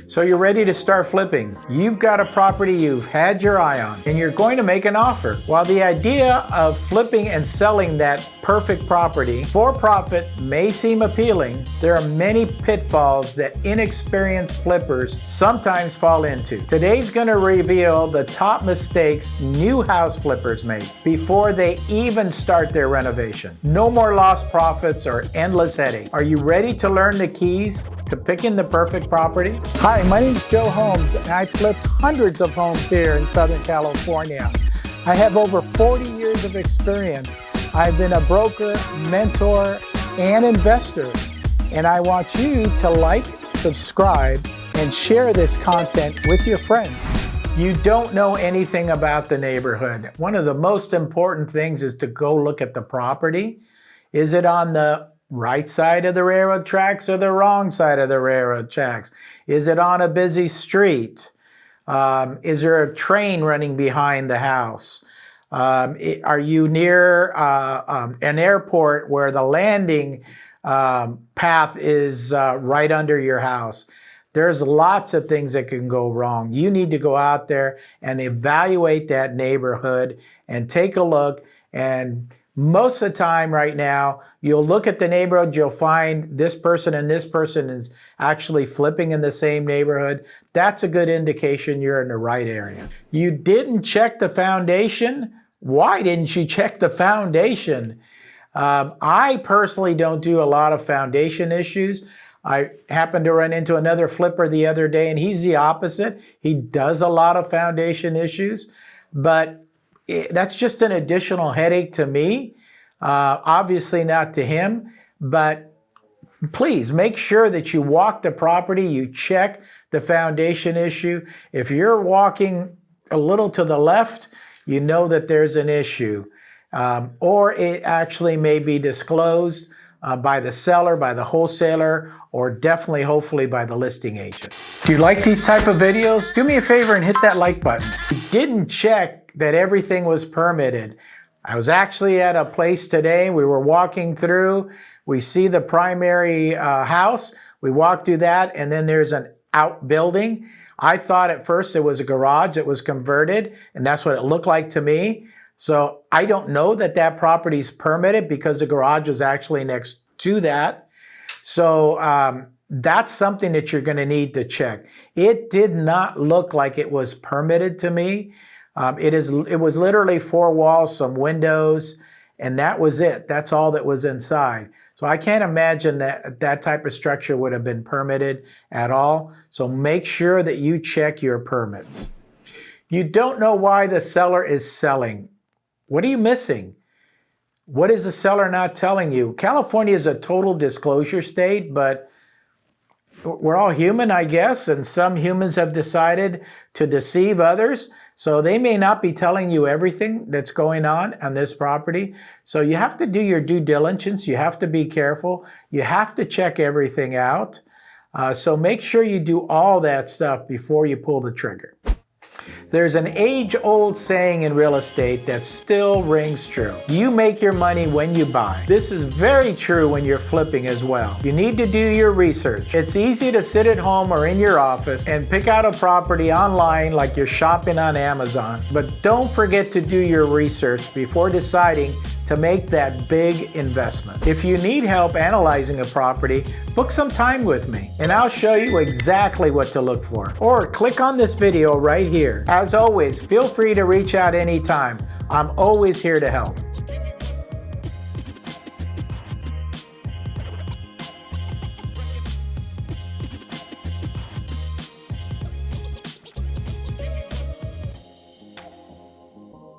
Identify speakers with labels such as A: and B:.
A: So you're ready to start flipping. You've got a property you've had your eye on and you're going to make an offer. While the idea of flipping and selling that perfect property for profit may seem appealing, there are many pitfalls that inexperienced flippers sometimes fall into. Today's going to reveal the top mistakes new house flippers make before they even start their renovation. No more lost profits or endless headache. Are you ready to learn the keys to picking the perfect property?
B: Hi, my name is Joe Homs, and I've flipped hundreds of homes here in Southern California. I have over 40 years of experience. I've been a broker, mentor, and investor, and I want you to like, subscribe, and share this content with your friends.
A: You don't know anything about the neighborhood. One of the most important things is to go look at the property. Is it on the right side of the railroad tracks or the wrong side of the railroad tracks? Is it on a busy street? Is there a train running behind the house? Are you near an airport where the landing path is right under your house? There's lots of things that can go wrong. You need to go out there and evaluate that neighborhood and take a look. And most of the time right now, you'll look at the neighborhood, you'll find this person and this person is actually flipping in the same neighborhood. That's a good indication you're in the right area. You didn't check the foundation? Why didn't you check the foundation? I personally don't do a lot of foundation issues. I happened to run into another flipper the other day, and he's the opposite. He does a lot of foundation issues, but that's just an additional headache to me. Obviously not to him, but please make sure that you walk the property, you check the foundation issue. If you're walking a little to the left, you know that there's an issue. Or it actually may be disclosed by the seller, by the wholesaler, or definitely, hopefully, by the listing agent. Do you like these type of videos? Do me a favor and hit that like button. You didn't check that everything was permitted. I was actually at a place today. We were walking through. We see the primary house. We walk through that, and then there's an outbuilding. I thought at first it was a garage that was converted, and that's what it looked like to me. So I don't know that that property is permitted because the garage was actually next to that. So that's something that you're going to need to check. It did not look like it was permitted to me. It was literally 4 walls, some windows, and that was it. That's all that was inside. So I can't imagine that that type of structure would have been permitted at all. So make sure that you check your permits. You don't know why the seller is selling. What are you missing? What is the seller not telling you? California is a total disclosure state, but we're all human, I guess, and some humans have decided to deceive others. So they may not be telling you everything that's going on this property. So you have to do your due diligence. You have to be careful. You have to check everything out. So make sure you do all that stuff before you pull the trigger. There's an age-old saying in real estate that still rings true. You make your money when you buy. This is very true when you're flipping as well. You need to do your research. It's easy to sit at home or in your office and pick out a property online like you're shopping on Amazon. But don't forget to do your research before deciding to make that big investment. If you need help analyzing a property, book some time with me and I'll show you exactly what to look for. Or click on this video right here. As always, feel free to reach out anytime. I'm always here to help.